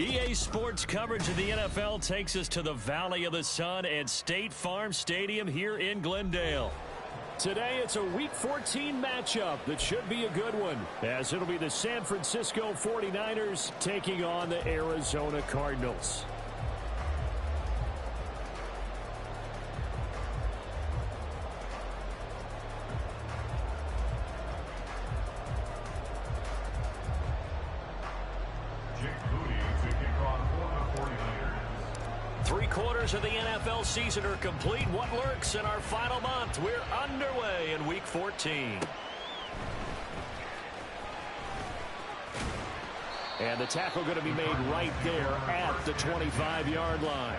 EA Sports coverage of the NFL takes us to the Valley of the Sun at State Farm Stadium here in Glendale. Today, it's a Week 14 matchup that should be a good one, as it'll be the San Francisco 49ers taking on the Arizona Cardinals. Three-quarters of the NFL season are complete. What lurks in our final month? We're underway in Week 14. And the tackle going to be made right there at the 25-yard line.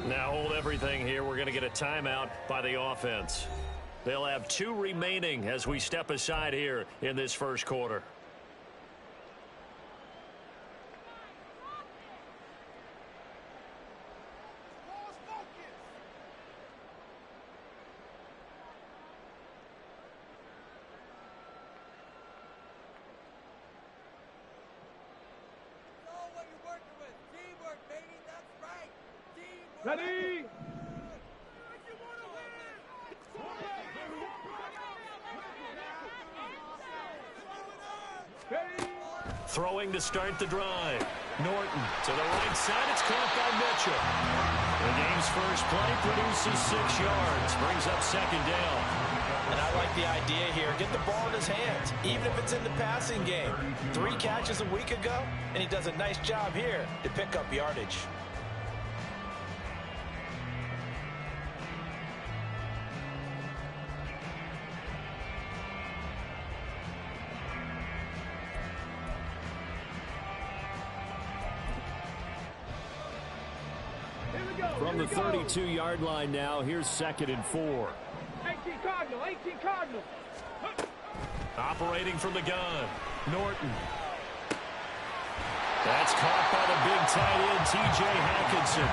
Now hold everything here. We're going to get a timeout by the offense. They'll have 2 remaining as we step aside here in this first quarter. Ready? Throwing to start the drive. Norton to the right side. It's caught by Mitchell. The game's first play produces 6 yards. Brings up second down. And I like the idea here. Get the ball in his hands, even if it's in the passing game. 3 catches a week ago, and he does a nice job here to pick up yardage. From the 32-yard line now, here's 2nd and 4. 18 Cardinal, 18 Cardinal. Operating from the gun, Norton. That's caught by the big tight end, T.J. Hackinson.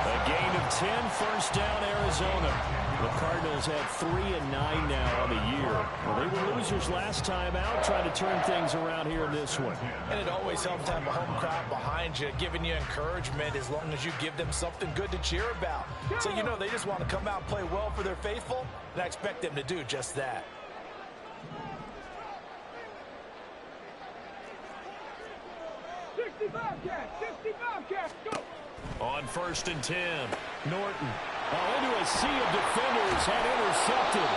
A gain of 10, first down, Arizona. The Cardinals have 3-9 now on the year. Well, they were losers last time out, trying to turn things around here in this one. And it always helps to have a home crowd behind you, giving you encouragement as long as you give them something good to cheer about. So you know they just want to come out and play well for their faithful, and I expect them to do just that. On 1st and 10, Norton. Into a sea of defenders and intercepted.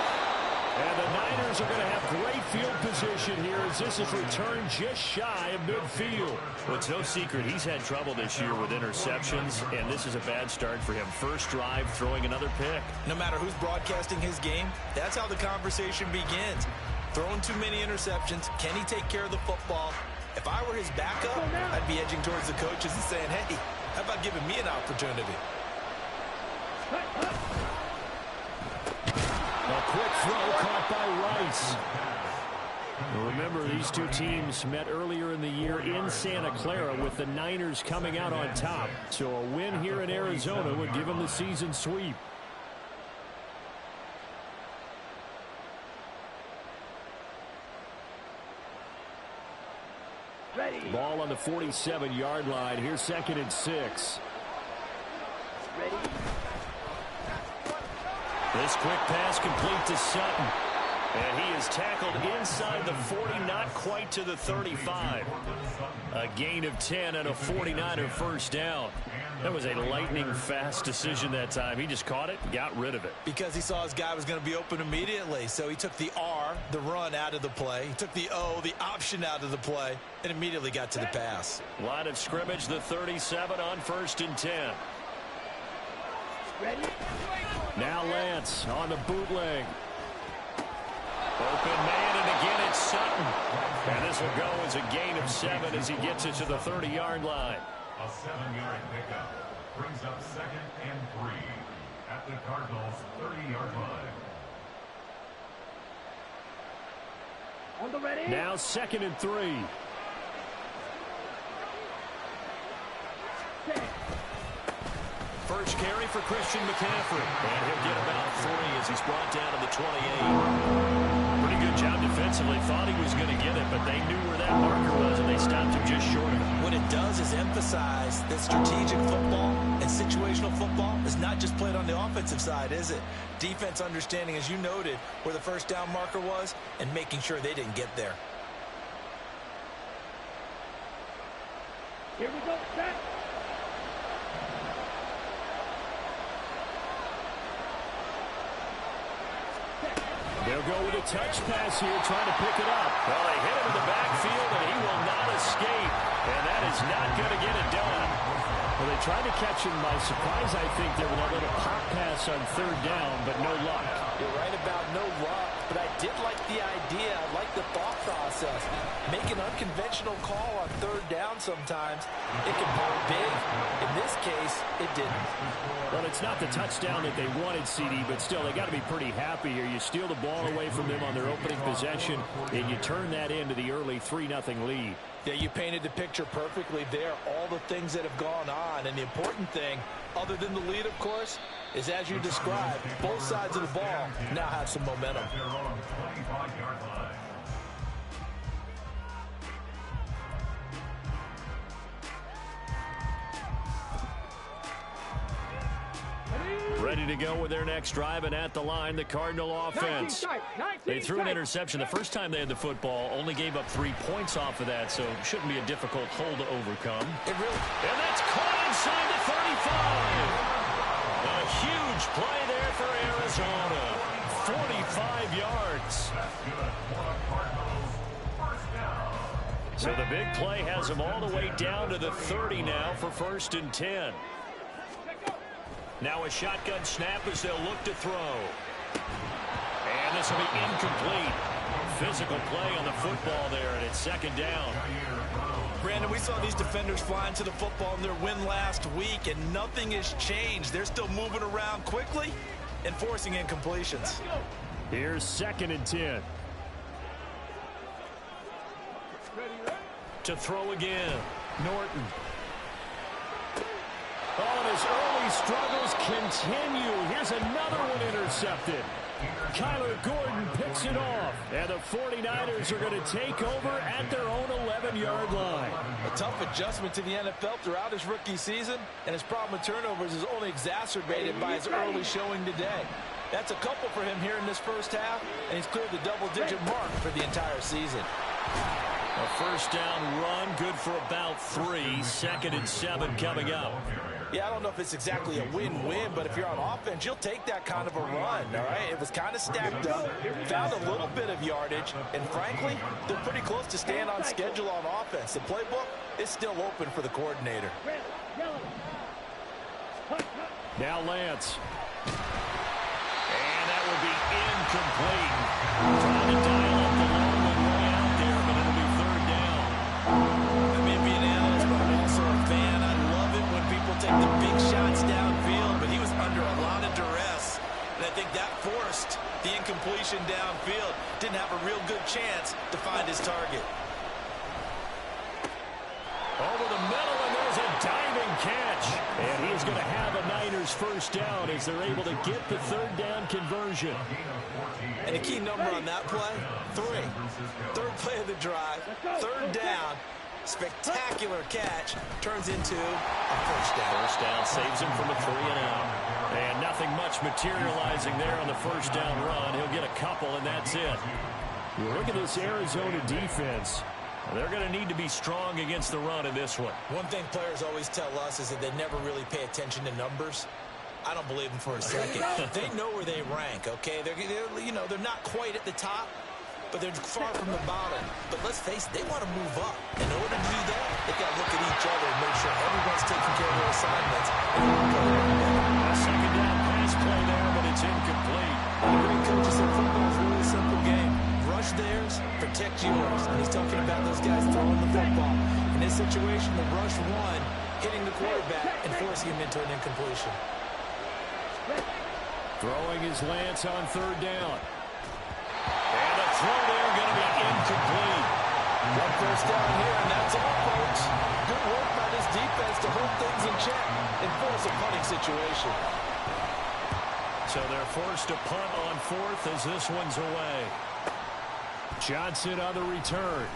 And the Niners are going to have great field position here as this is returned just shy of midfield. Well, it's no secret he's had trouble this year with interceptions, and this is a bad start for him. First drive, throwing another pick. No matter who's broadcasting his game, that's how the conversation begins. Throwing too many interceptions, can he take care of the football? If I were his backup, I'd be edging towards the coaches and saying, hey, how about giving me an opportunity? A quick throw caught by Rice. Remember, these two teams met earlier in the year in Santa Clara with the Niners coming out on top. So a win here in Arizona would give them the season sweep. Ready. Ball on the 47-yard line. Here's 2nd and 6. Ready. This quick pass complete to Sutton. And he is tackled inside the 40, not quite to the 35. A gain of 10 and a 49er first down. That was a lightning-fast decision that time. He just caught it, got rid of it. Because he saw his guy was going to be open immediately. So he took the R, the run, out of the play. He took the O, the option, out of the play, and immediately got to the pass. Line of scrimmage, the 37 on 1st and 10. Ready. Now Lance on the bootleg. Open man, and again it's Sutton. And this will go as a gain of 7 as he gets it to the 30-yard line. A 7-yard pickup brings up 2nd and 3 at the Cardinals' 30-yard line. On the ready. Now 2nd and 3. First carry for Christian McCaffrey. And he'll get about 3 as he's brought down to the 28. Pretty good job defensively. Thought he was going to get it, but they knew where that marker was, and they stopped him just short of it. What it does is emphasize that strategic football and situational football is not just played on the offensive side, is it? Defense understanding, as you noted, where the first down marker was and making sure they didn't get there. Here we go. Set. They'll go with a touch pass here, trying to pick it up. Well, they hit him in the backfield, and he will not escape. And that is not going to get it done. Well, they tried to catch him by surprise, I think, there with a little pop pass on 3rd down, but no luck. You're right about no luck, but I did like the idea. I like the thought process. Make an unconventional call on 3rd down sometimes. It can pop big. In this case, it didn't. Well, it's not the touchdown that they wanted, CD, but still, they got to be pretty happy here. You steal the ball away from them on their opening possession, and you turn that into the early 3-0 lead. Yeah, you painted the picture perfectly there. All the things that have gone on, and the important thing, other than the lead, of course, is as you described, both sides of the ball now have some momentum. They're on the 25-yard line. Ready to go with their next drive, and at the line, the Cardinal offense. They threw an interception the first time they had the football, only gave up 3 points off of that, so shouldn't be a difficult hole to overcome. And that's caught inside the 35. A huge play there for Arizona. 45 yards. So the big play has them all the way down to the 30 now for 1st and 10. Now a shotgun snap as they'll look to throw. And this will be incomplete. Physical play on the football there, and it's 2nd down. Brandon, we saw these defenders flying to the football in their win last week, and nothing has changed. They're still moving around quickly and forcing incompletions. Here's 2nd and 10. To throw again, Norton. Oh, and his early struggles continue. Here's another one intercepted. Kyler Gordon picks it off. And the 49ers are going to take over at their own 11-yard line. A tough adjustment to the NFL throughout his rookie season, and his problem with turnovers is only exacerbated by his early showing today. That's a couple for him here in this first half, and he's cleared the double-digit mark for the entire season. A first down run, good for about 3. 2nd and 7 coming up. Yeah, I don't know if it's exactly a win-win, but if you're on offense, you'll take that kind of a run, all right? It was kind of stacked up, found a little bit of yardage, and frankly, they're pretty close to staying on schedule on offense. The playbook is still open for the coordinator. Now Lance. And that will be incomplete. Trying to dial up the long one way out there, but it'll be 3rd down. I may be an analyst, but I'm also a fan. I love it when people take the big shots downfield, but he was under a lot of duress, and I think that forced the incompletion downfield. Didn't have a real good chance to find his target. Over the middle, and there's a diving catch. And he is going to have a Niners first down as they're able to get the 3rd down conversion. And a key number on that play, 3. 3rd play of the drive, 3rd down, spectacular catch, turns into a first down. First down saves him from a 3-and-out. And nothing much materializing there on the first down run. He'll get a couple, and that's it. Look at this Arizona defense. They're going to need to be strong against the run in this one. One thing players always tell us is that they never really pay attention to numbers. I don't believe them for a second. They know where they rank, okay? They're not quite at the top, but they're far from the bottom. But let's face it, they want to move up. In order to do that, they've got to look at each other and make sure everyone's taking care of their assignments. A 2nd down pass play there, but it's incomplete. The great coach said football is a really simple game. Rush theirs, protect yours. And he's talking about those guys throwing the football. In this situation, the rush one, hitting the quarterback and forcing him into an incompletion. Throwing his Lance on 3rd down. And a throw there going to be incomplete. first down here, and that's all, folks. Good work by this defense to hold things in check and force a punting situation. So they're forced to punt on fourth as this one's away. Johnson on the return.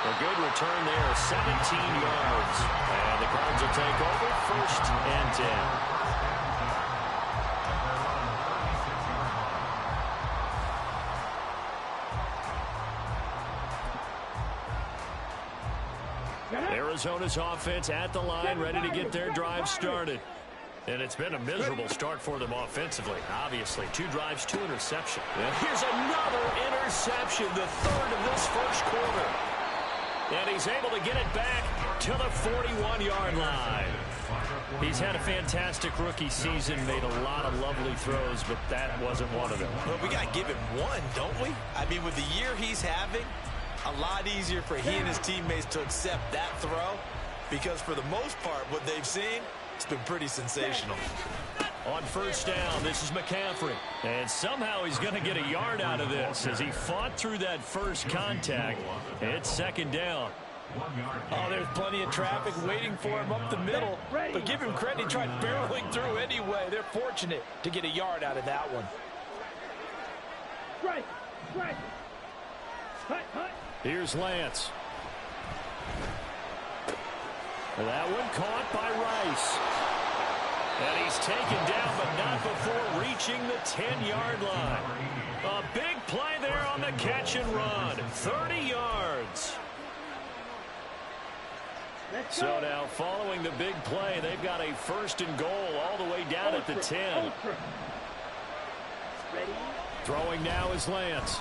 A good return there, 17 yards. And the Cards will take over, 1st and 10. Arizona's offense at the line, ready to get their drive started. And it's been a miserable start for them offensively. Obviously, 2 drives, 2 interceptions. Here's another interception, the 3rd of this first quarter. And he's able to get it back to the 41-yard line. He's had a fantastic rookie season, made a lot of lovely throws, but that wasn't one of them. Well, we got to give him one, don't we? I mean, with the year he's having, a lot easier for he and his teammates to accept that throw, because for the most part, what they've seen, it's been pretty sensational. On first down, this is McCaffrey. And somehow he's going to get a yard out of this as he fought through that first contact. It's 2nd down. Oh, there's plenty of traffic waiting for him up the middle. But give him credit, he tried barreling through anyway. They're fortunate to get a yard out of that one. Right. Hut. Here's Lance. That one caught by Rice. And he's taken down, but not before reaching the 10-yard line. A big play there on the catch and run. 30 yards. So now, following the big play, they've got a 1st and goal all the way down at the 10. Throwing now is Lance.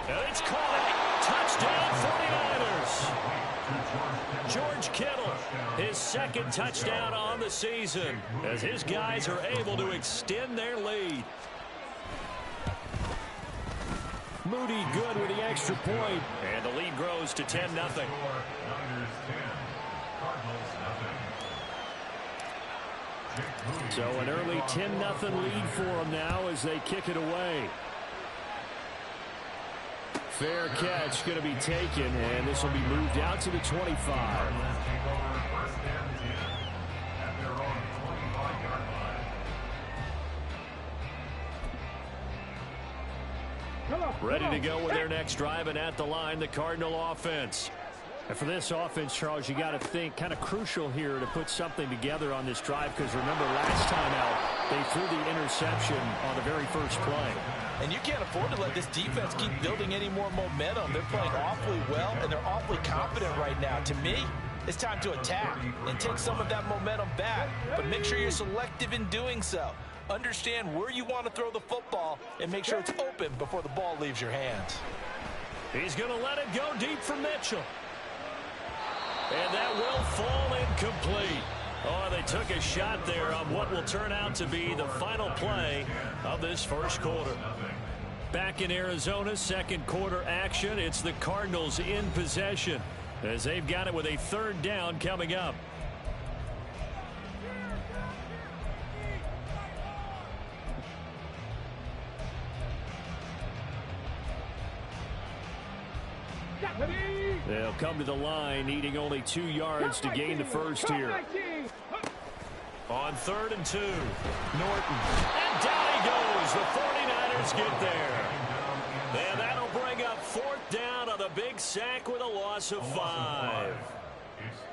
And it's caught. Touchdown, 49ers. George Kittle, his 2nd touchdown on the season, as his guys are able to extend their lead. Moody good with the extra point, and the lead grows to 10-0. So an early 10-0 lead for them now as they kick it away. Fair catch going to be taken, and this will be moved out to the 25. Ready to go with their next drive, and at the line, the Cardinal offense. And for this offense, Charles, you got to think kind of crucial here to put something together on this drive, because remember last time out, they threw the interception on the very first play. And you can't afford to let this defense keep building any more momentum. They're playing awfully well, and they're awfully confident right now. To me, it's time to attack and take some of that momentum back, but make sure you're selective in doing so. Understand where you want to throw the football and make sure it's open before the ball leaves your hands. He's going to let it go deep for Mitchell. And that will fall incomplete. Oh, they took a shot there on what will turn out to be the final play of this first quarter. Back in Arizona, 2nd quarter action. It's the Cardinals in possession as they've got it with a 3rd down coming up. They'll come to the line, needing only 2 yards to gain the first here. On 3rd and 2, Norton. And down he goes. The 49ers get there. And that'll bring up 4th down on the big sack with a loss of 5.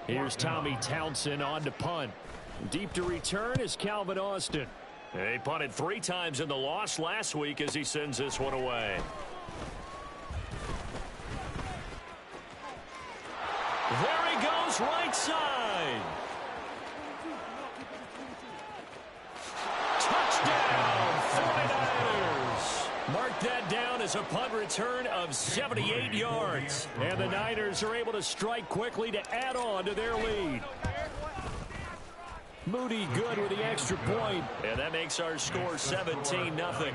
Here's Tommy Townsend on to punt. Deep to return is Calvin Austin. He punted 3 times in the loss last week as he sends this one away. There he goes, right side. Touchdown, 49ers. Mark that down as a punt return of 78 yards. And the Niners are able to strike quickly to add on to their lead. Moody good with the extra point. And that makes our score 17-0.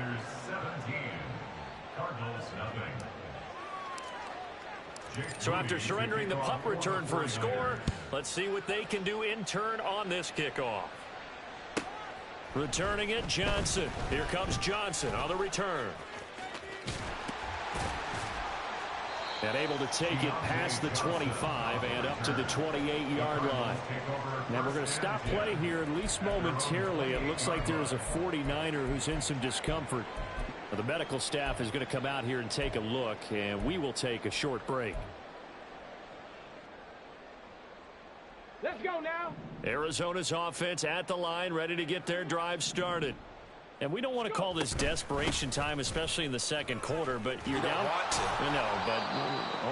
So after surrendering the punt return for a score, let's see what they can do in turn on this kickoff. Returning it, Johnson. Here comes Johnson on the return. And able to take it past the 25 and up to the 28-yard line. Now we're going to stop play here, at least momentarily. It looks like there's a 49er who's in some discomfort. The medical staff is going to come out here and take a look, and we will take a short break. Let's go now. Arizona's offense at the line, ready to get their drive started. And we don't want to call this desperation time, especially in the second quarter, but you're down. Want to. No, but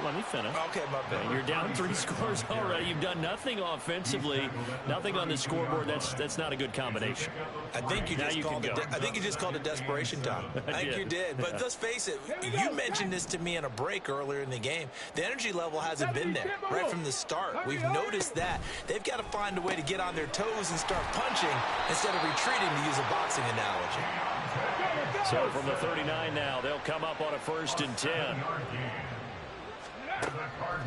let me finish. Okay, my bad. You're down 3 scores already. You've done nothing offensively, nothing on the scoreboard. That's not a good combination. I think you just called it desperation time. I think you did. But let's face it, you mentioned this to me in a break earlier in the game. The energy level hasn't been there right from the start. We've noticed that. They've got to find a way to get on their toes and start punching instead of retreating, to use a boxing analogy. So from the 39 now, they'll come up on a 1st and 10.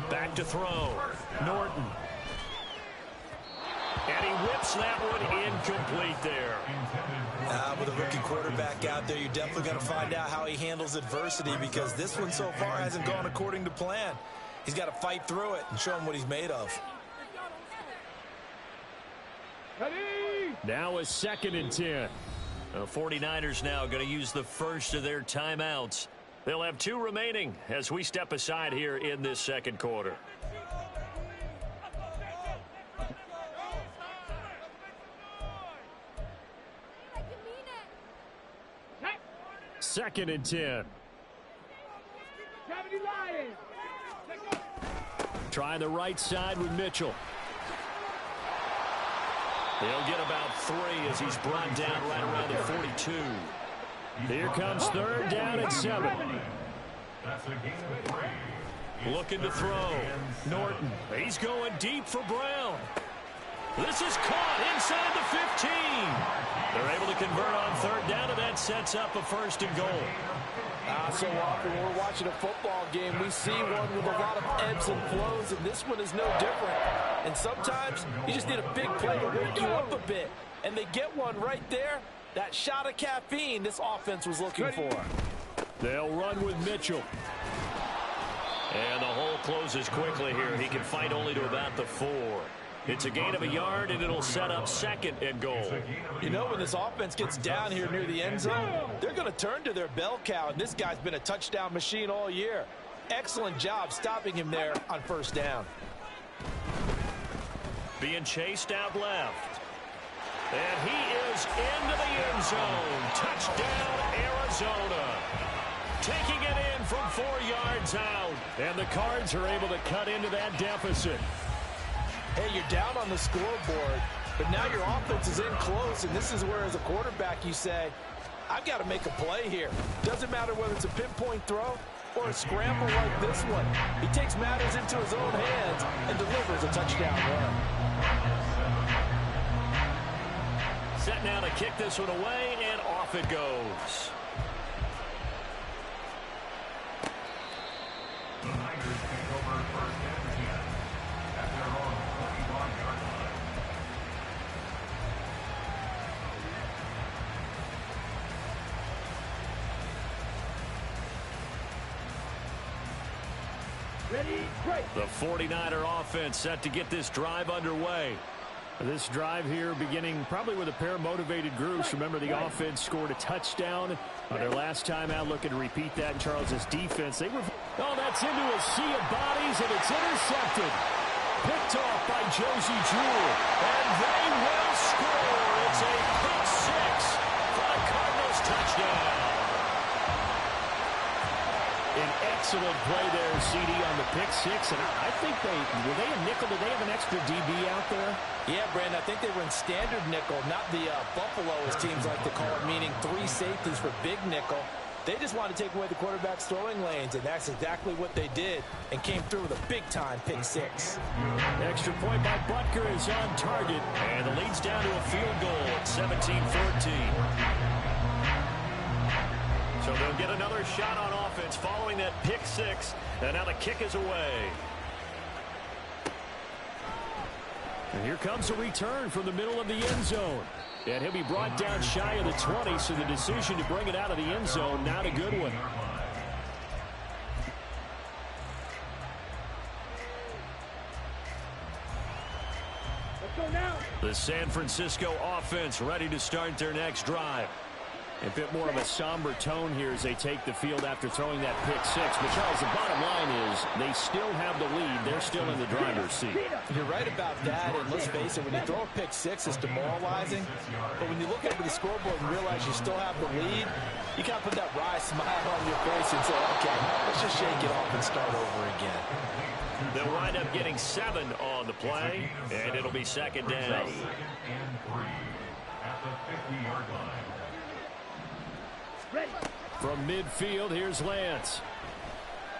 Back to throw. Norton. And he whips that one incomplete there. With a rookie quarterback out there, you're definitely going to find out how he handles adversity, because this one so far hasn't gone according to plan. He's got to fight through it and show him what he's made of. Now a 2nd and 10. The 49ers now going to use the first of their timeouts. They'll have 2 remaining as we step aside here in this second quarter. Second and 10. Try the right side with Mitchell. He'll get about 3 as he's brought down right around the 42. Here comes 3rd down and 7. That's a gain of 3. Looking to throw. Norton. He's going deep for Brown. This is caught inside the 15. They're able to convert on 3rd down, and that sets up a 1st and goal. So often when we're watching a football game, we see one with a lot of ebbs and flows, and this one is no different. And sometimes you just need a big play to wake you up a bit. And they get one right there. That shot of caffeine this offense was looking for. They'll run with Mitchell. And the hole closes quickly here. He can fight only to about the 4. It's a gain of a yard, and it'll set up 2nd and goal. You know, when this offense gets down here near the end zone, they're going to turn to their bell cow, and this guy's been a touchdown machine all year. Excellent job stopping him there on 1st down. Being chased out left. And he is into the end zone. Touchdown, Arizona. Taking it in from 4 yards out. And the Cards are able to cut into that deficit. Hey, you're down on the scoreboard, but now your offense is in close, and this is where, as a quarterback, you say, I've got to make a play here. Doesn't matter whether it's a pinpoint throw or a scramble like this one. He takes matters into his own hands and delivers a touchdown run. Set now to kick this one away, and off it goes. The Niners take over 1st and 10 at their own 21-yard line. Ready, break. The 49er offense set to get this drive underway. This drive here beginning probably with a pair of motivated groups. Remember, the offense scored a touchdown on their last time out. Looking to repeat that in Charles's defense. Oh, that's into a sea of bodies, and it's intercepted. Picked off by Josie Jewell. And they will score. It's a pick 6 for the Cardinals touchdown. An excellent play there, CD, on the pick 6. And I think were they a nickel? Did they have an extra DB out there? Yeah, Brandon, I think they were in standard nickel, not the Buffalo, as teams like to call it, meaning 3 safeties for big nickel. They just wanted to take away the quarterback's throwing lanes, and that's exactly what they did, and came through with a big-time pick 6. Extra point by Butker is on target, and the lead's down to a field goal at 17-14. So they'll get another shot on offense following that pick 6, and now the kick is away. And here comes a return from the middle of the end zone. And he'll be brought down shy of the 20, so the decision to bring it out of the end zone, not a good one. The San Francisco offense ready to start their next drive. A bit more of a somber tone here as they take the field after throwing that pick six. But, Charles, the bottom line is they still have the lead. They're still in the driver's seat. You're right about that, and let's face it, when you throw a pick six, it's demoralizing. But when you look up at the scoreboard and realize you still have the lead, you got to put that wry smile on your face and say, okay, let's just shake it off and start over again. They'll wind up getting 7 on the play, and it'll be second down. Second and 3 at the 50-yard line. From midfield, here's Lance.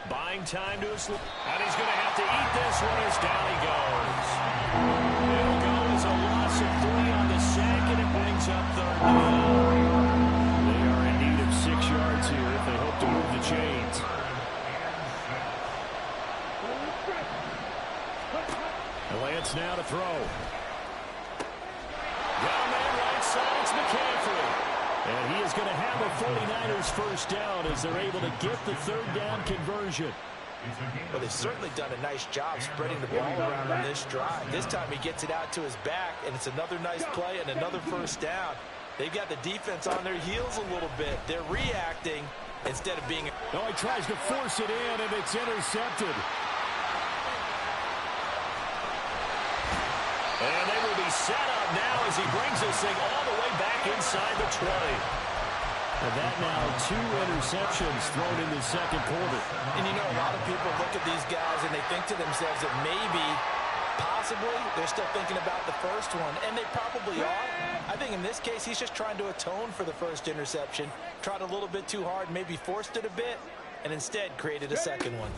Buying time to his... And he's going to have to eat this one as down he goes. It'll go as a loss of 3 on the sack, and it brings up third down. They are in need of 6 yards here if they hope to move the chains. Lance now to throw. Down man right side, it's McCaffrey. And he is going to have a 49ers first down as they're able to get the third down conversion. Well, they've certainly done a nice job spreading the ball around on this drive. This time he gets it out to his back, and it's another nice play and another first down. They've got the defense on their heels a little bit. They're reacting instead of being... No, he tries to force it in, and it's intercepted. And they will be set up now as he brings this thing all the way back inside the 20. And that now 2 interceptions thrown in the second quarter. And you know, a lot of people look at these guys and they think to themselves that maybe, possibly, they're still thinking about the first one. And they probably are. I think in this case, he's just trying to atone for the first interception. Tried a little bit too hard, maybe forced it a bit, and instead created a second one.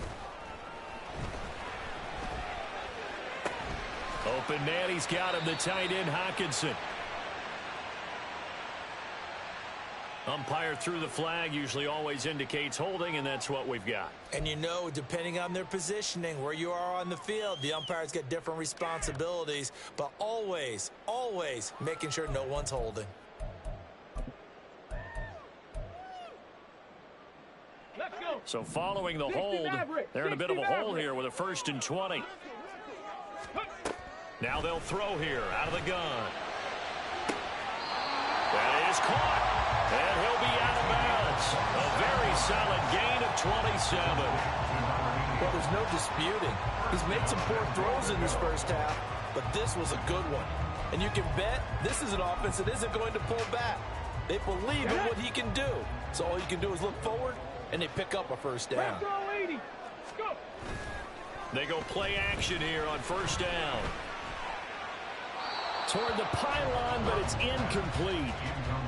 Open man, he's got him, the tight end, Hockenson. Umpire threw the flag, usually always indicates holding, and that's what we've got. And you know, depending on their positioning, where you are on the field, the umpires get different responsibilities, but always, always making sure no one's holding. Let's go. So following the hold, they're in a bit of a hole here with a 1st and 20. Now they'll throw here out of the gun. That is caught. And he'll be out of bounds. A very solid gain of 27. Well, there's no disputing. He's made some poor throws in this first half, but this was a good one. And you can bet this is an offense that isn't going to pull back. They believe in what he can do. So all you can do is look forward, and they pick up a first down. Go. They go play action here on first down. Toward the pylon, but it's incomplete.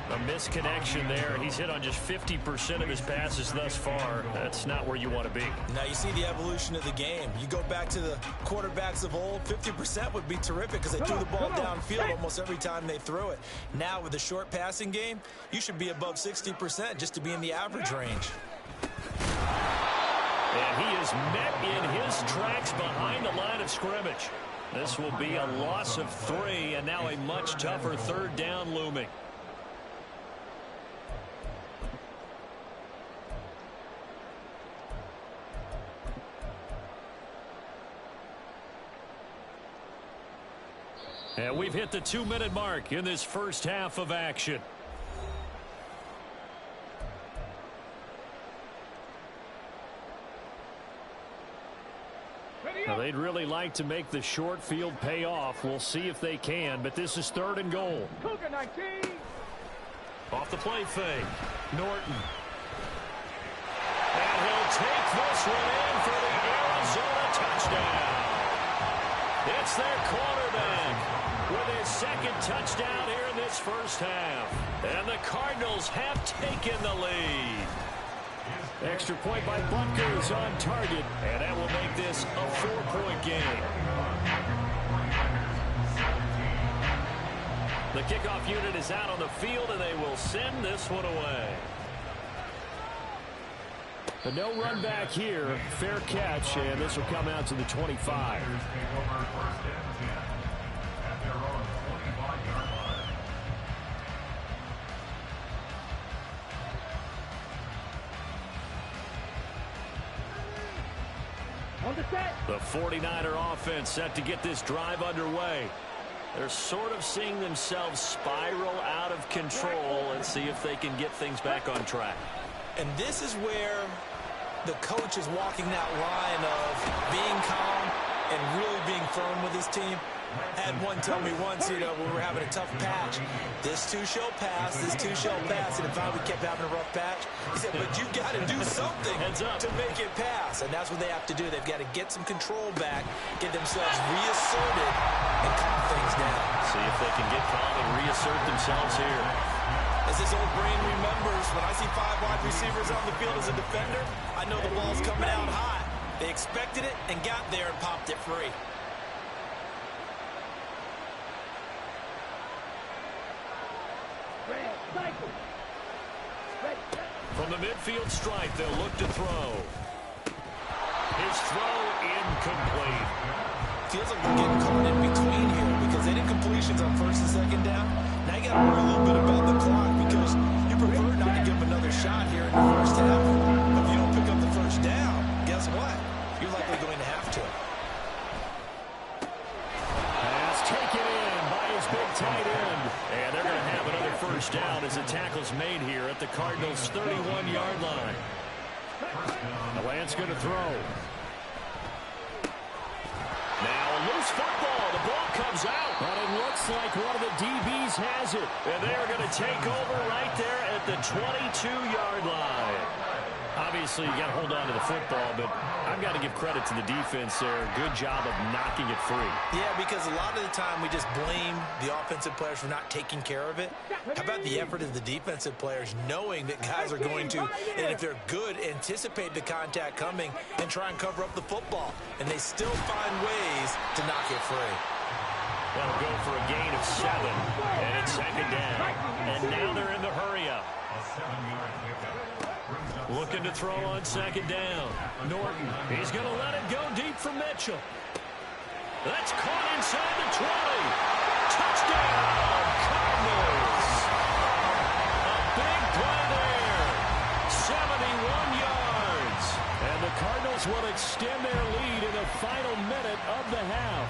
A misconnection there. He's hit on just 50% of his passes thus far. That's not where you want to be. Now you see the evolution of the game. You go back to the quarterbacks of old, 50% would be terrific because they threw the ball downfield almost every time they threw it. Now with the short passing game, you should be above 60% just to be in the average range. And he is met in his tracks behind the line of scrimmage. This will be a loss of 3, and now a much tougher third down looming. And we've hit the 2-minute mark in this first half of action. Now, they'd really like to make the short field pay off. We'll see if they can, but this is 3rd and goal. Cougar 19. Off the play fake. Norton. And he'll take this one in for the Arizona touchdown. It's their quarterback with his 2nd touchdown here in this first half. And the Cardinals have taken the lead. Extra point by Butker is on target, and that will make this a 4-point game. The kickoff unit is out on the field, and they will send this one away. A no run back here, fair catch, and this will come out to the 25. The 49er offense set to get this drive underway. They're sort of seeing themselves spiral out of control. Let's see if they can get things back on track. And this is where the coach is walking that line of being calm and really being firm with his team. I had one tell me once, when we were having a tough patch, this too shall pass, this too shall pass. And if I kept having a rough patch, he said, but you got to do something to make it pass. And that's what they have to do. They've got to get some control back, get themselves reasserted, and calm things down. See if they can get calm and reassert themselves here. As this old brain remembers, when I see 5 wide receivers on the field as a defender, I know the ball's coming out high. They expected it and got there and popped it free. From the midfield stripe, they'll look to throw. His throw incomplete. Feels like we're getting caught in between here because they did completions on first and second down. Now you got to worry a little bit about the clock because you prefer not to give them another shot here in the first half. But if you don't pick up the first down, guess what? You're likely going to have to. Pass taken in by his big tight end. And they're going to have another first down as the tackle's made here at the Cardinals' 31-yard line. The Lance going to throw. Now a loose football. The ball comes out. But it looks like one of the DBs has it. And they're going to take over right there at the 22-yard line. Obviously, you got to hold on to the football, but I've got to give credit to the defense there. Good job of knocking it free. Yeah, because a lot of the time we just blame the offensive players for not taking care of it. How about the effort of the defensive players knowing that guys are going to, and if they're good, anticipate the contact coming and try and cover up the football. And they still find ways to knock it free. That'll go for a gain of 7, and it's second down. And now they're in the hurry-up. Looking to throw on second down. Norton, he's going to let it go deep for Mitchell. That's caught inside the 20. Touchdown, Cardinals. A big play there. 71 yards. And the Cardinals will extend their lead in the final minute of the half.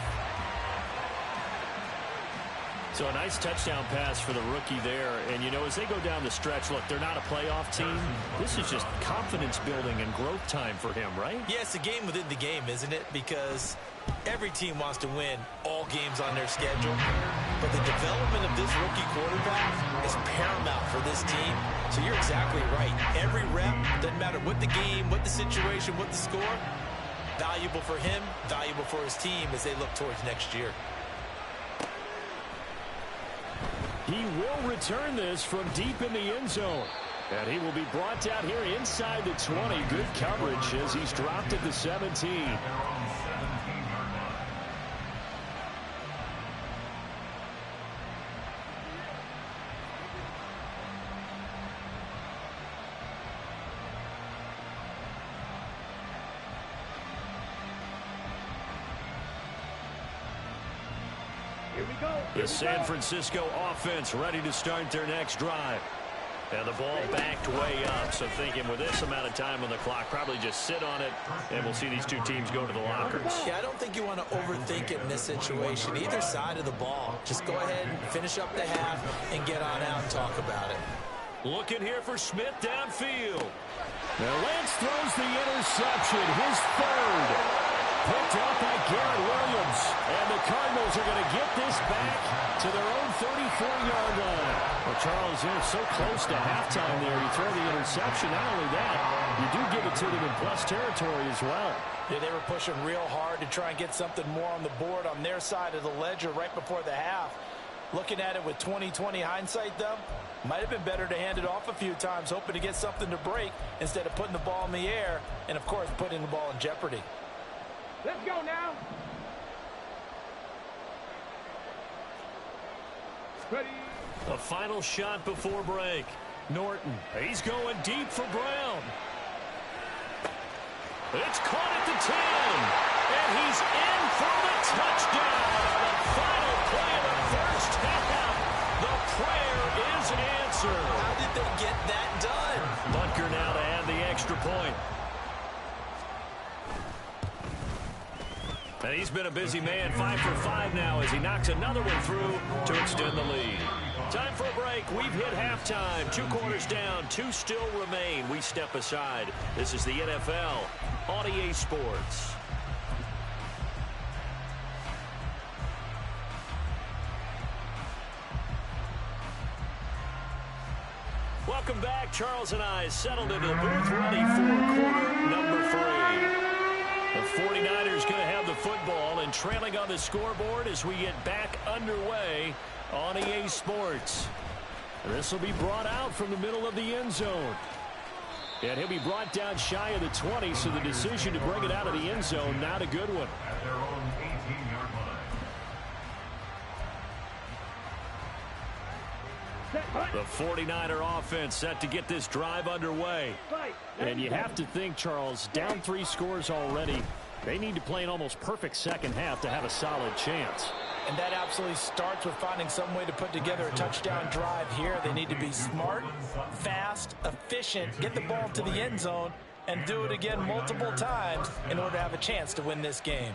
So a nice touchdown pass for the rookie there. And, as they go down the stretch, look, they're not a playoff team. This is just confidence building and growth time for him, right? Yeah, it's a game within the game, isn't it? Because every team wants to win all games on their schedule. But the development of this rookie quarterback is paramount for this team. So you're exactly right. Every rep, doesn't matter what the game, what the situation, what the score, valuable for him, valuable for his team as they look towards next year. He will return this from deep in the end zone. And he will be brought down here inside the 20. Good coverage as he's dropped at the 17. The San Francisco offense ready to start their next drive. And the ball backed way up. So thinking with this amount of time on the clock, probably just sit on it, and we'll see these two teams go to the lockers. Yeah, I don't think you want to overthink it in this situation. Either side of the ball. Just go ahead and finish up the half and get on out and talk about it. Looking here for Smith downfield. Now Lance throws the interception, his third. Picked out by Garrett Williams. And the Cardinals are going to get this back to their own 34-yard line. Well, Charles, so close to halftime there. You throw the interception. Not only that, you do give it to them in plus territory as well. Yeah, they were pushing real hard to try and get something more on the board on their side of the ledger right before the half. Looking at it with 20/20 hindsight, though, might have been better to hand it off a few times, hoping to get something to break instead of putting the ball in the air and, of course, putting the ball in jeopardy. Let's go now. Ready. A final shot before break. Norton, he's going deep for Brown. It's caught at the 10. And he's in for the touchdown. The final play of the first half. The prayer is answered. How did they get that done? Butker now to add the extra point. And he's been a busy man, 5 for 5 now as he knocks another one through to extend the lead. Time for a break. We've hit halftime. 2 quarters down, 2 still remain. We step aside. This is the NFL on EA Sports. Welcome back. Charles and I settled into the booth, ready for quarter number 3. The 49ers going to have the football and trailing on the scoreboard as we get back underway on EA Sports. This will be brought out from the middle of the end zone. And he'll be brought down shy of the 20, so the decision to bring it out of the end zone, not a good one. At their own 18-yard line. The 49er offense set to get this drive underway. And you have to think, Charles, down 3 scores already. They need to play an almost perfect second half to have a solid chance. And that absolutely starts with finding some way to put together a touchdown drive here. They need to be smart, fast, efficient, get the ball to the end zone, and do it again multiple times in order to have a chance to win this game.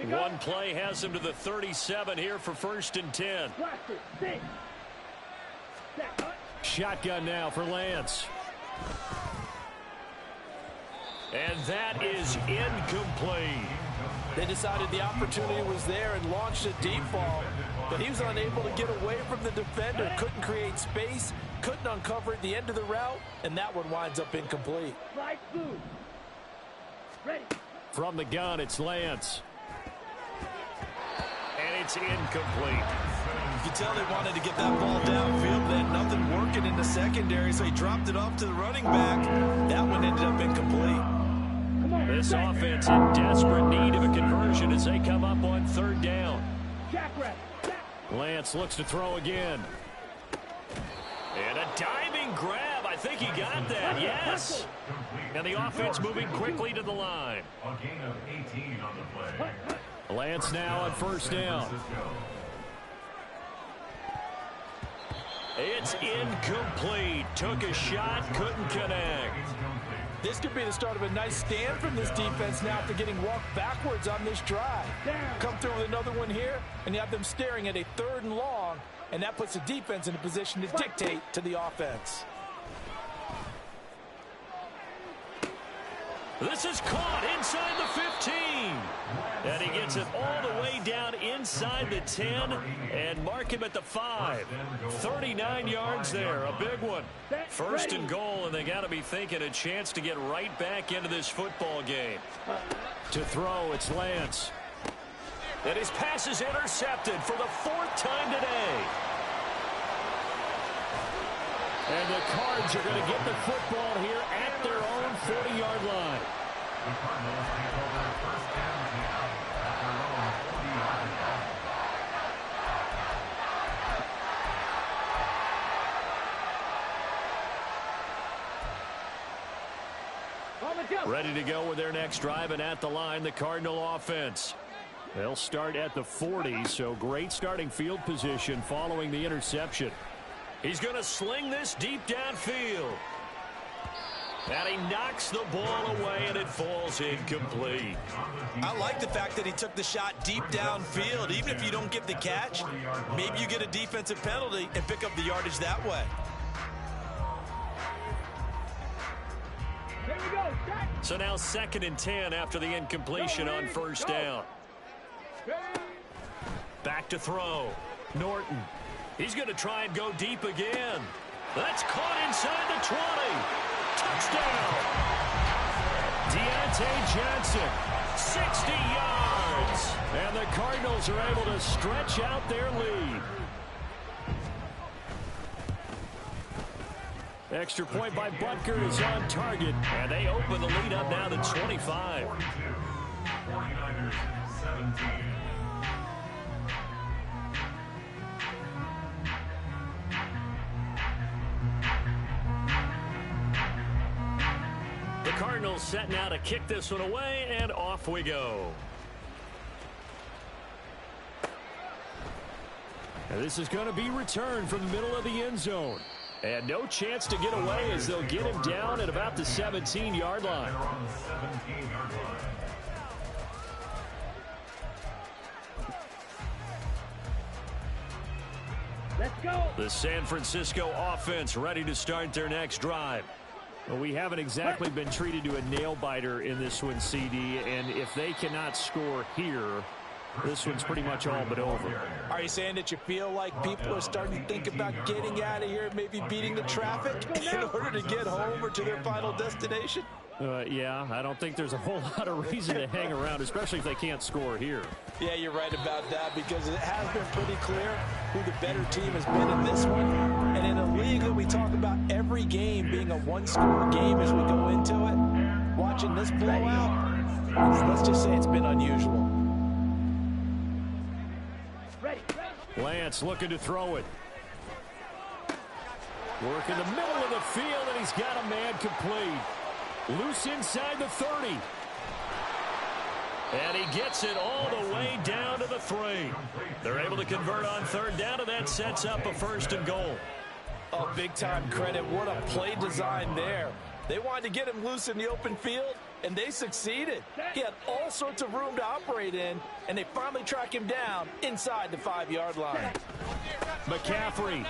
One play has him to the 37 here for 1st and 10. Shotgun now for Lance. And that is incomplete. They decided the opportunity was there and launched a deep ball, but he was unable to get away from the defender, couldn't create space, couldn't uncover at the end of the route, and that one winds up incomplete. From the gun, it's Lance. And it's incomplete. You can tell they wanted to get that ball downfield. They had nothing working in the secondary, so he dropped it off to the running back. That one ended up incomplete. This offense in desperate need of a conversion as they come up on 3rd down. Lance looks to throw again. And a diving grab. I think he got that. Yes. And the offense moving quickly to the line. A gain of 18 on the play. Lance now on 1st down. It's incomplete. Took a shot, couldn't connect. This could be the start of a nice stand from this defense now after getting walked backwards on this drive. Come through with another one here, and you have them staring at a 3rd and long, and that puts the defense in a position to dictate to the offense. This is caught inside the 15. And he gets it all the way down inside the 10 and mark him at the 5. 39 yards there, a big one. 1st and goal, and they got to be thinking a chance to get right back into this football game. To throw, it's Lance. And his pass is intercepted for the 4th time today. And the Cards are going to get the football here at their own 40-yard line. The Cardinals take over 1st and 10 at their own 40-yard line. Ready to go with their next drive, and at the line, the Cardinal offense. They'll start at the 40, so great starting field position following the interception. He's going to sling this deep downfield. And he knocks the ball away, and it falls incomplete. I like the fact that he took the shot deep downfield. Even if you don't get the catch, maybe you get a defensive penalty and pick up the yardage that way. Here we go. So now 2nd and 10 after the incompletion on 1st down. Back to throw. Norton. He's going to try and go deep again. That's caught inside the 20. Touchdown. Deontay Johnson, 60 yards. And the Cardinals are able to stretch out their lead. Extra point by Butker is on target, and they open the lead up now to 25. 49ers 17. The Cardinals set now to kick this one away, and off we go. And this is going to be returned from the middle of the end zone. And no chance to get away as they'll get him down at about the 17-yard line. Let's go. The San Francisco offense ready to start their next drive. Well, we haven't exactly been treated to a nail-biter in this one, CD, and if they cannot score here, this one's pretty much all but over. Are you saying that you feel like people are starting to think about getting out of here, maybe beating the traffic in order to get home or to their final destination? Yeah, I don't think there's a whole lot of reason to hang around, especially if they can't score here. Yeah, you're right about that because it has been pretty clear who the better team has been in this one. And in a league that we talk about every game being a one-score game as we go into it, watching this blowout, let's just say it's been unusual. Lance looking to throw it. Work in the middle of the field, and he's got a man complete. Loose inside the 30. And he gets it all the way down to the 3. They're able to convert on third down, and that sets up a 1st and goal. Oh, big-time credit. What a play design there. They wanted to get him loose in the open field, and they succeeded. He had all sorts of room to operate in, and they finally track him down inside the 5-yard line. McCaffrey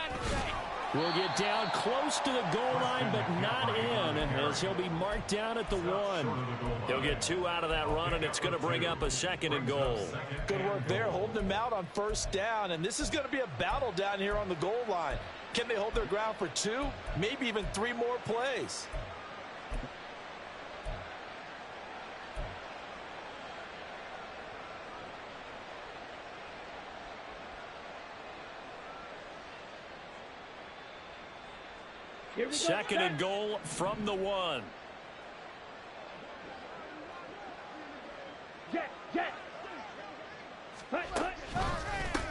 will get down close to the goal line, but not in, as he'll be marked down at the 1. He'll get 2 out of that run, and it's going to bring up a 2nd and goal. Good work there, holding him out on 1st down, and this is going to be a battle down here on the goal line. Can they hold their ground for 2, maybe even 3 more plays? Second and goal from the 1.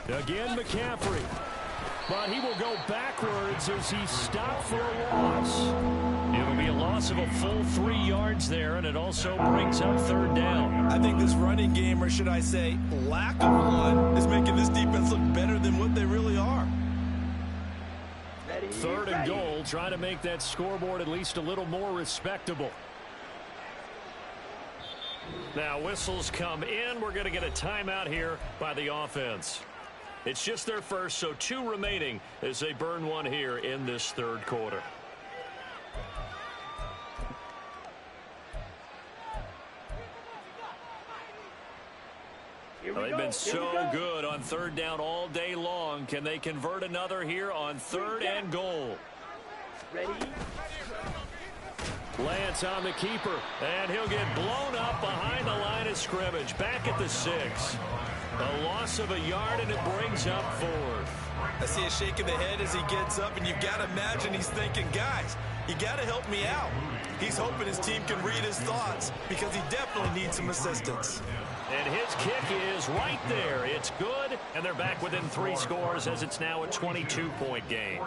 Again, McCaffrey. But he will go backwards as he stopped for a loss. It'll be a loss of a full 3 yards there, and it also brings up 3rd down. I think this running game, or should I say lack of one, is making this defense look better than what they really are. 3rd and goal, trying to make that scoreboard at least a little more respectable. Now whistles come in. We're going to get a timeout here by the offense. It's just their first, so 2 remaining as they burn one here in this 3rd quarter. They've been so good on 3rd down all day long. Can they convert another here on 3rd and goal? Ready? Lance on the keeper, and he'll get blown up behind the line of scrimmage. Back at the 6. A loss of a yard, and it brings up 4th. I see a shake of the head as he gets up, and you've got to imagine he's thinking, guys, you got to help me out. He's hoping his team can read his thoughts because he definitely needs some assistance. And his kick is right there. It's good, and they're back within 3 scores as it's now a 22-point game.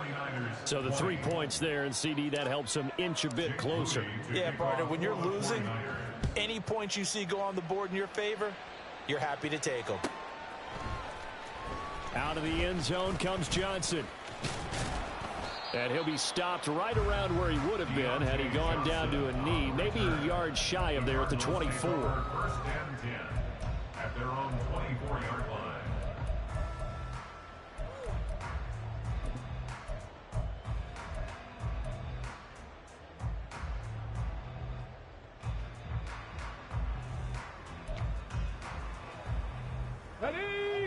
So the 3 points there, and CD, that helps them inch a bit closer. Yeah, partner, when you're losing, any points you see go on the board in your favor, you're happy to take them. Out of the end zone comes Johnson. And he'll be stopped right around where he would have been had he gone down to a knee, maybe a yard shy of there at the 24. 1st and 10 at their own 24-yard line.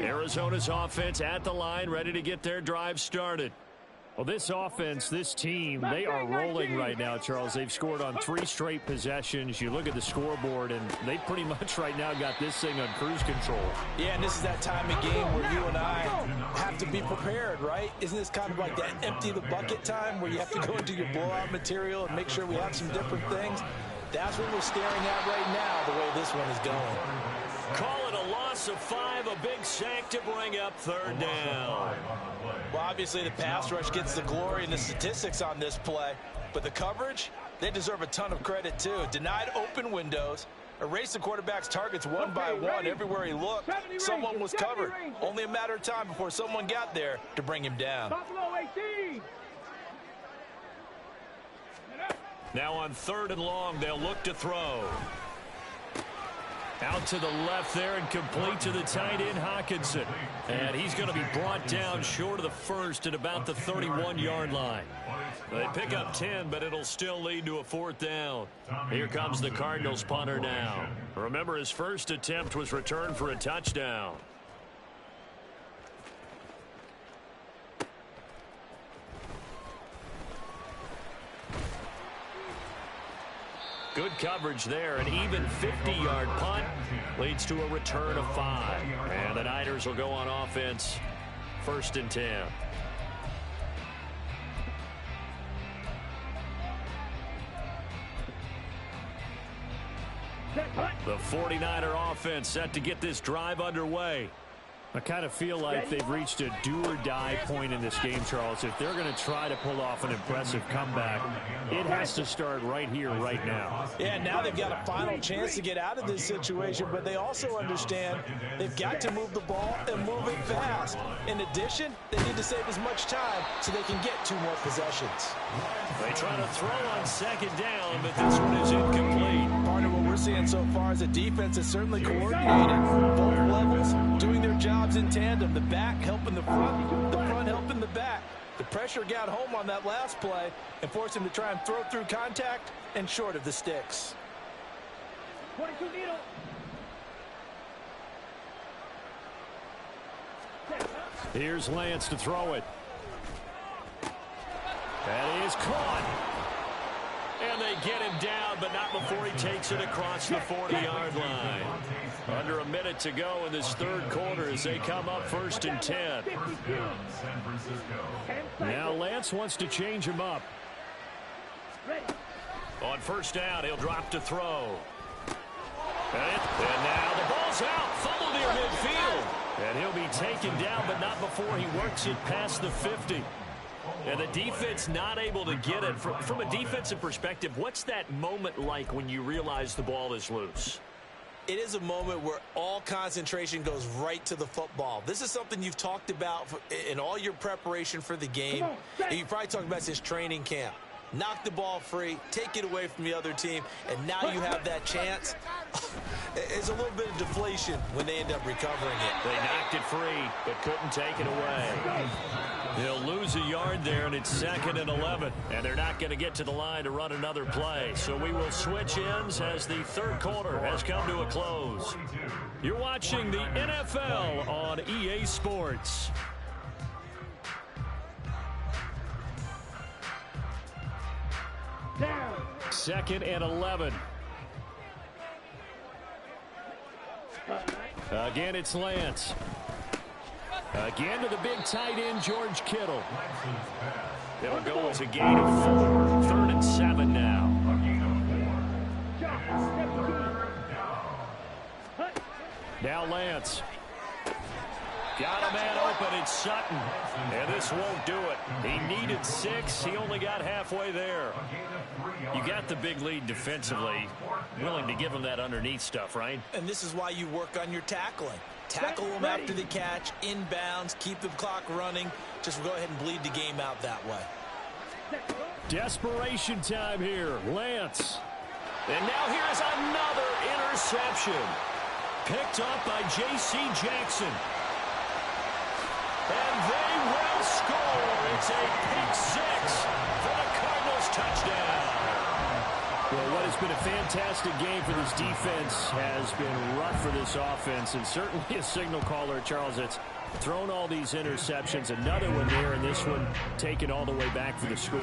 Arizona's offense at the line, ready to get their drive started. Well, this offense, this team, they are rolling right now, Charles. They've scored on 3 straight possessions. You look at the scoreboard, and they pretty much right now got this thing on cruise control. Yeah, and this is that time of game where you and I have to be prepared, right? Isn't this kind of like that empty the bucket time where you have to go into your blowout material and make sure we have some different things? That's what we're staring at right now, the way this one is going. Call it a loss of 5, a big sack to bring up 3rd down. Well, obviously the pass rush gets the glory and the statistics on this play, but the coverage, they deserve a ton of credit too. Denied open windows, Erase the quarterback's targets one by one. Everywhere he looked, someone was covered. Only a matter of time before someone got there to bring him down. Buffalo 18. Now on 3rd and long, they'll look to throw. Out to the left there and complete to the tight end, Hockenson. And he's going to be brought down short of the first at about the 31-yard line. They pick up 10, but it'll still lead to a 4th down. Here comes the Cardinals punter now. Remember, his first attempt was returned for a touchdown. Good coverage there. An even 50-yard punt leads to a return of 5. And the Niners will go on offense. 1st and 10. The 49er offense set to get this drive underway. I kind of feel like they've reached a do-or-die point in this game, Charles. If they're going to try to pull off an impressive comeback, it has to start right here, right now. Yeah, now they've got a final chance to get out of this situation, but they also understand they've got to move the ball and move it fast. In addition, they need to save as much time so they can get 2 more possessions. They try to throw on 2nd down, but this one is incomplete. Part of what we're seeing so far is the defense is certainly coordinated. Both levels doing their jobs in tandem. The back helping the front helping the back. The pressure got home on that last play and forced him to try and throw through contact and short of the sticks. 22 needle. Here's Lance to throw it. That is caught. And they get him down, but not before he takes it across the 40-yard line. Under a minute to go in this 3rd quarter as they come up 1st and 10. Now Lance wants to change him up. On 1st down, he'll drop to throw. And now the ball's out. Fumble near midfield. And he'll be taken down, but not before he works it past the 50. And the defense not able to get it. From a defensive perspective, what's that moment like when you realize the ball is loose? It is a moment where all concentration goes right to the football. This is something you've talked about in all your preparation for the game. And you probably talked about since training camp. Knock the ball free, take it away from the other team, and now you have that chance. It's a little bit of deflation when they end up recovering it. They knocked it free, but couldn't take it away. They'll lose a yard there, and it's 2nd and 11. And they're not going to get to the line to run another play. So we will switch ends as the 3rd quarter has come to a close. You're watching the NFL on EA Sports. Down. 2nd and 11. Again, it's Lance. Again to the big tight end, George Kittle. It'll go as a gain of 4. 3rd and 7 now. Now Lance. Got a man open. It's Sutton. And this won't do it. He needed 6. He only got halfway there. You got the big lead defensively. Willing to give him that underneath stuff, right? And this is why you work on your tackling. Tackle them after the catch, inbounds, keep the clock running. Just go ahead and bleed the game out that way. Desperation time here. Lance. And now here's another interception. Picked up by J.C. Jackson. And they will score. It's a pick 6 for the Cardinals touchdown. Well, what has been a fantastic game for this defense has been rough for this offense, and certainly a signal caller, Charles, that's thrown all these interceptions. Another one there, and this one taken all the way back for the score.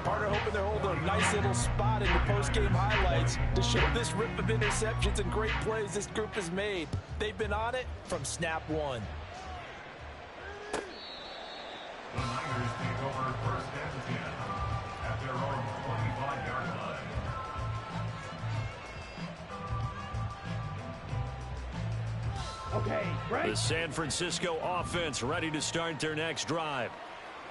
Partner hoping they're holding a nice little spot in the post-game highlights to show this rip of interceptions and great plays this group has made. They've been on it from snap 1. The Niners take over 1st and 10 at their own 25-yard line. Okay, right. The San Francisco offense ready to start their next drive.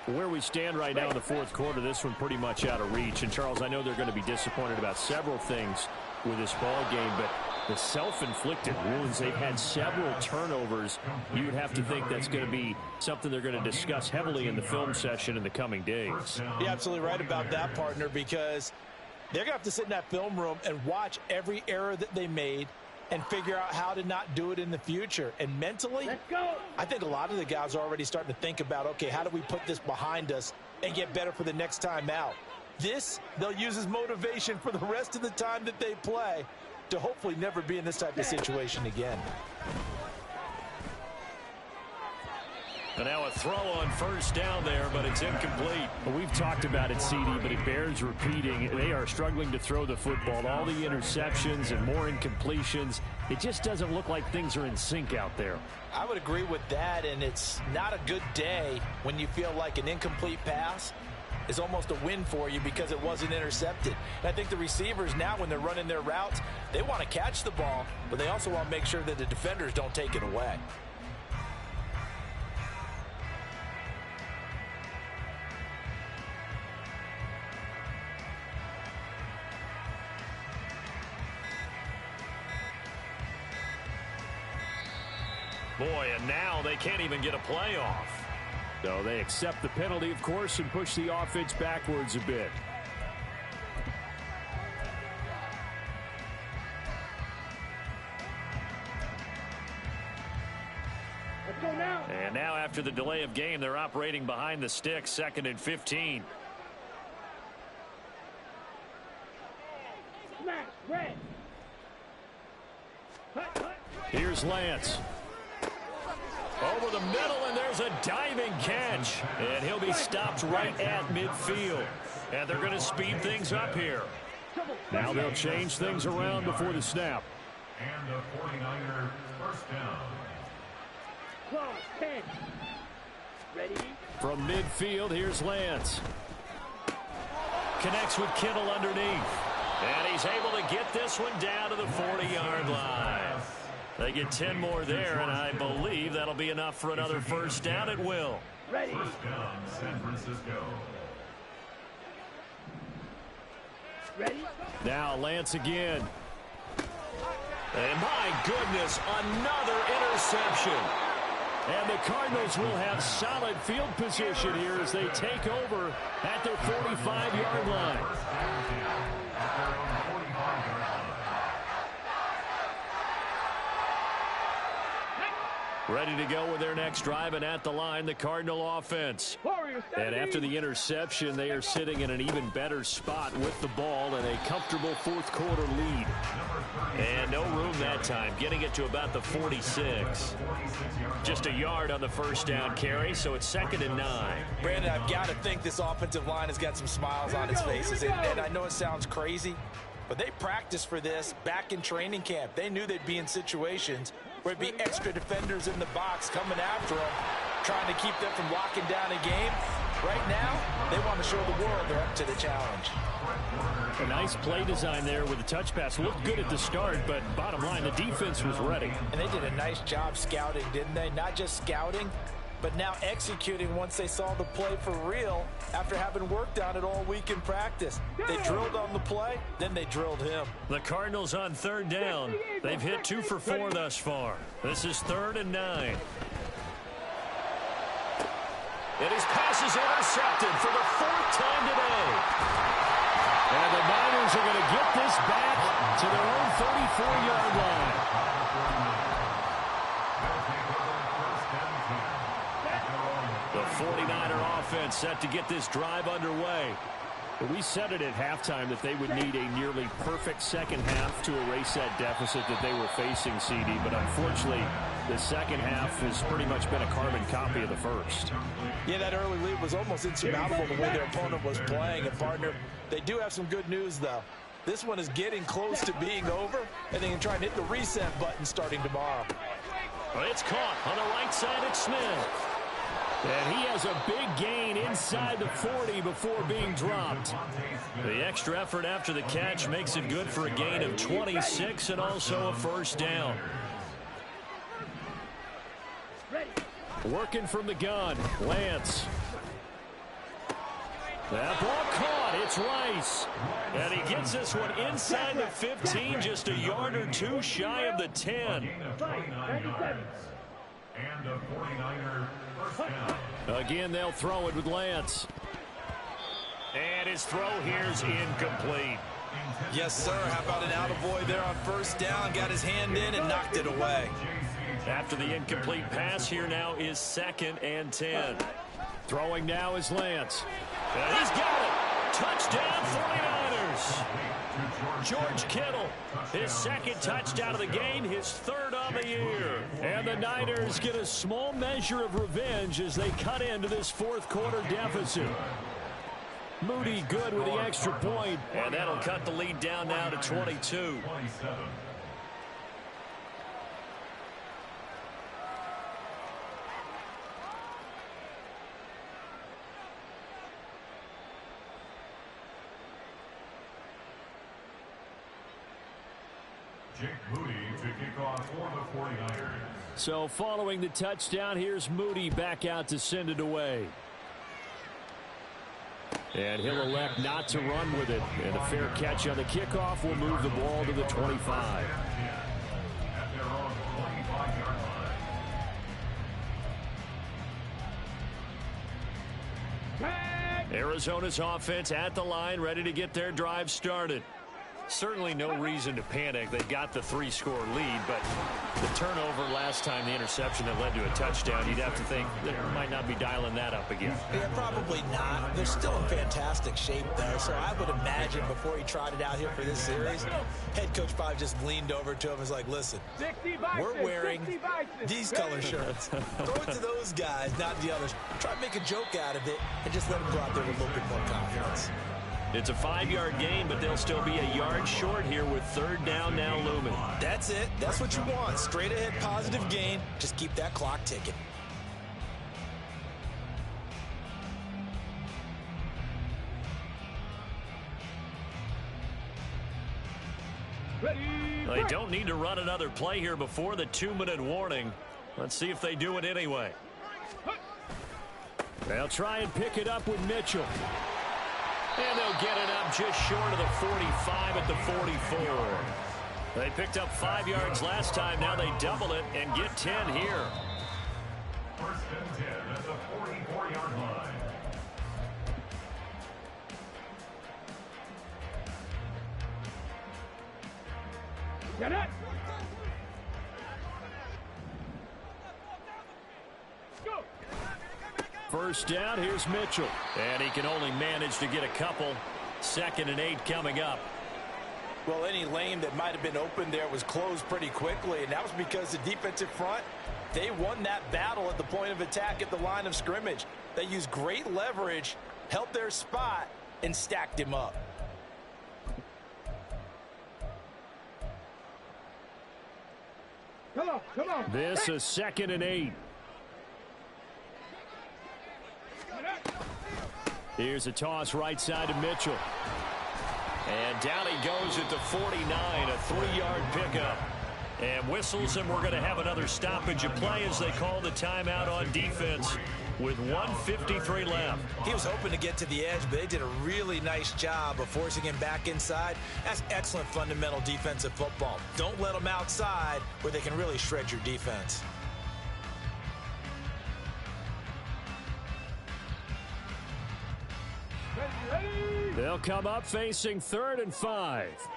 Where we stand right now in the 4th quarter, this one pretty much out of reach. And, Charles, I know they're going to be disappointed about several things with this ball game, but the self-inflicted wounds. They've had several turnovers. You would have to think that's going to be something they're going to discuss heavily in the film session in the coming days. You're absolutely right about that, partner, because they're going to have to sit in that film room and watch every error that they made and figure out how to not do it in the future. And mentally, I think a lot of the guys are already starting to think about, okay, how do we put this behind us and get better for the next time out? This, they'll use as motivation for the rest of the time that they play to hopefully never be in this type of situation again. And now a throw on first down there, but it's incomplete. Well, we've talked about it, CD, but it bears repeating. They are struggling to throw the football. All the interceptions and more incompletions. It just doesn't look like things are in sync out there. I would agree with that, and it's not a good day when you feel like an incomplete pass is almost a win for you because it wasn't intercepted. And I think the receivers now, when they're running their routes, they want to catch the ball, but they also want to make sure that the defenders don't take it away. Boy, and now they can't even get a play off. So they accept the penalty, of course, and push the offense backwards a bit. Let's go now. And now after the delay of game, they're operating behind the sticks, 2nd and 15. Smash, red. Here's Lance. Over the middle, and there's a diving catch. And he'll be stopped right at midfield. And they're going to speed things up here. Now they'll change things around before the snap. And the 49er first down. Claw, 10. Ready? From midfield, here's Lance. Connects with Kittle underneath. And he's able to get this one down to the 40-yard line. They get 10 more there, and I believe that'll be enough for another first down at will. Ready? First down, San Francisco. Ready? Now Lance again. And my goodness, another interception. And the Cardinals will have solid field position here as they take over at their 45-yard line. Ready to go with their next drive, and at the line, the Cardinal offense. And after the interception, they are sitting in an even better spot with the ball and a comfortable fourth-quarter lead. And no room that time, getting it to about the 46. Just a yard on the first down carry, so it's 2nd and 9. Brandon, I've got to think this offensive line has got some smiles on its faces. And I know it sounds crazy, but they practiced for this back in training camp. They knew they'd be in situations where it'd be extra defenders in the box coming after them, trying to keep them from locking down a game. Right now, they want to show the world they're up to the challenge. A nice play design there with the touch pass. Looked good at the start, but bottom line, the defense was ready. And they did a nice job scouting, didn't they? Not just scouting, but now executing once they saw the play for real after having worked on it all week in practice. They drilled on the play, then they drilled him. The Cardinals on 3rd down. They've hit 2 for 4 thus far. This is 3rd and 9. And his pass is intercepted for the 4th time today. And the Niners are going to get this back to their own 34-yard line. The 49er offense set to get this drive underway. But we said it at halftime that they would need a nearly perfect second half to erase that deficit that they were facing, CD. But unfortunately, the second half has pretty much been a carbon copy of the first. Yeah, that early lead was almost insurmountable the way their opponent was playing. And, partner, they do have some good news, though. This one is getting close to being over, and they can try and hit the reset button starting tomorrow. Well, it's caught on the right side at Smith. And he has a big gain inside the 40 before being dropped. The extra effort after the catch makes it good for a gain of 26 and also a first down. Working from the gun, Lance. That ball caught. It's Rice. And he gets this one inside the 15, just a yard or two shy of the 10. And a 49er first down. Again, they'll throw it with Lance. And his throw here's incomplete. Yes, sir. How about an attaboy there on first down? Got his hand in and knocked it away. After the incomplete pass, here now is 2nd and 10. Throwing now is Lance. And he's got it. Touchdown 49ers. George Kittle, his 2nd touchdown of the game, his 3rd on the year. And the Niners get a small measure of revenge as they cut into this 4th quarter deficit. Moody good with the extra point, and that'll cut the lead down now to 22. Jake Moody to kick off for the 49ers. So following the touchdown, here's Moody back out to send it away. And he'll elect not to run with it. And a fair catch on the kickoff will move the ball to the 25. At their own 25-yard line. Arizona's offense at the line, ready to get their drive started. Certainly no reason to panic. They got the 3-score lead, but the turnover last time, the interception that led to a touchdown, you'd have to think they might not be dialing that up again. Yeah, probably not. They're still in fantastic shape, though, so I would imagine before he trotted out here for this series, head coach probably just leaned over to him and was like, listen, we're wearing these color shirts. Throw it to those guys, not the others. Try to make a joke out of it and just let them go out there with a little bit more confidence. It's a 5-yard gain, but they'll still be a yard short here with 3rd down now looming. That's it. That's what you want. Straight ahead positive gain. Just keep that clock ticking. They don't need to run another play here before the 2-minute warning. Let's see if they do it anyway. They'll try and pick it up with Mitchell. And they'll get it up just short of the 45 at the 44. They picked up 5 yards last time. Now they double it and get 10 here. First and 10 at the 44-yard line. Get it! Go! First down, here's Mitchell. And he can only manage to get a couple. 2nd and 8 coming up. Well, any lane that might have been open there was closed pretty quickly, and that was because the defensive front, they won that battle at the point of attack at the line of scrimmage. They used great leverage, held their spot, and stacked him up. Come on, come on. This is 2nd and 8. Here's a toss right side to Mitchell. And down he goes at the 49, a 3-yard pickup. And whistles, and we're going to have another stoppage of play as they call the timeout on defense with 1:53 left. He was hoping to get to the edge, but they did a really nice job of forcing him back inside. That's excellent fundamental defensive football. Don't let them outside where they can really shred your defense. They'll come up facing 3rd and 5.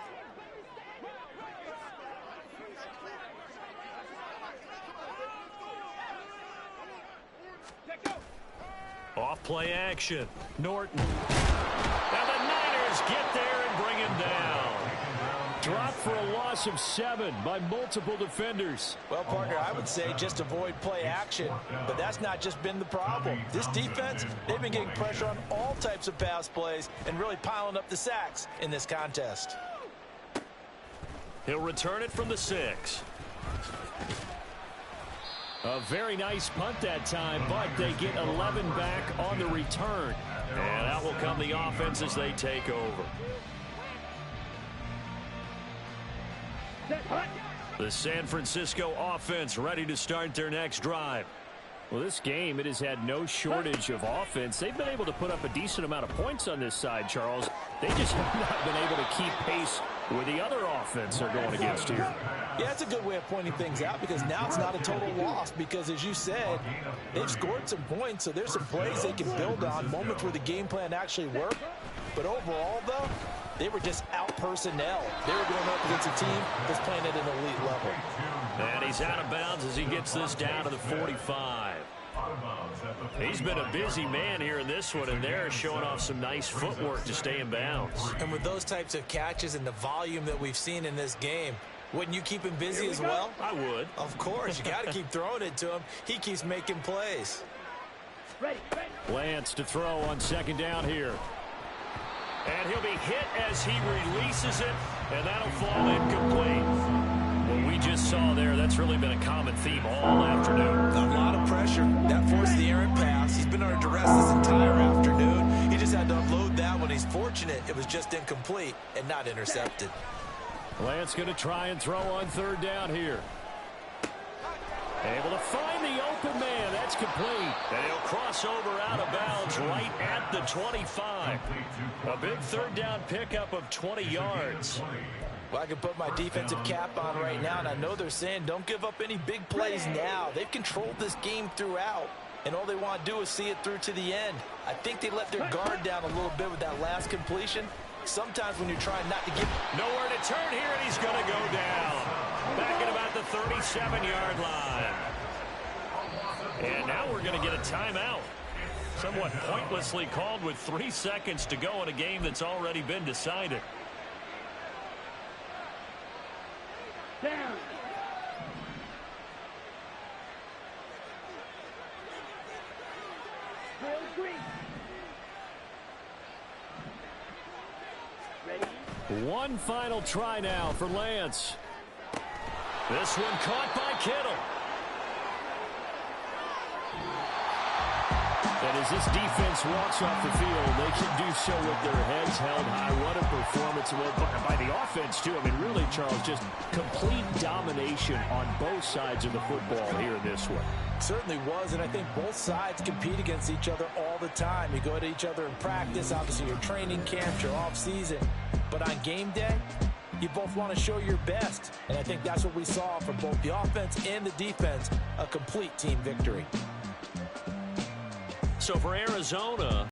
Off play action. Norton. And the Niners get there and bring him down. Dropped for a loss of 7 by multiple defenders. Well, partner, I would say just avoid play action, but that's not just been the problem. This defense, they've been getting pressure on all types of pass plays and really piling up the sacks in this contest. He'll return it from the 6. A very nice punt that time, but they get 11 back on the return. And out will come the offense as they take over. The San Francisco offense ready to start their next drive. Well, this game, it has had no shortage of offense. They've been able to put up a decent amount of points on this side, Charles. They just have not been able to keep pace with the other offense they're going against here. Yeah, that's a good way of pointing things out because now it's not a total loss because, as you said, they've scored some points, so there's some plays they can build on, moments where the game plan actually worked. But overall, though, they were just out-personnel. They were going up against a team that's playing at an elite level. And he's out of bounds as he gets this down to the 45. He's been a busy man here in this one, and they're showing off some nice footwork to stay in bounds. And with those types of catches and the volume that we've seen in this game, wouldn't you keep him busy as well? I would. Of course. You got to keep throwing it to him. He keeps making plays. Lance to throw on second down here. And he'll be hit as he releases it, and that'll fall incomplete. What we just saw there, that's really been a common theme all afternoon. A lot of pressure. That forced the errant pass. He's been under duress this entire afternoon. He just had to unload that one. He's fortunate it was just incomplete and not intercepted. Lance going to try and throw on third down here. Able to find the open man. That's complete. And he'll cross over out of bounds right at the 25. A big third down pickup of 20 yards. Well, I can put my defensive cap on right now, and I know they're saying don't give up any big plays now. They've controlled this game throughout, and all they want to do is see it through to the end. I think they let their guard down a little bit with that last completion. Sometimes when you're trying not to give... Nowhere to turn here, and he's going to go down. Back at about the 37-yard line. And now we're going to get a timeout. Somewhat pointlessly called with 3 seconds to go in a game that's already been decided. Down. Bill Green. Ready? One final try now for Lance. This one caught by Kittle. And as this defense walks off the field, they can do so with their heads held high. What a performance by the offense, too. I mean, really, Charles, just complete domination on both sides of the football here in this one. Certainly was, and I think both sides compete against each other all the time. You go to each other in practice, obviously your training camps, your off-season. But on game day, you both want to show your best. And I think that's what we saw from both the offense and the defense, a complete team victory. So for Arizona,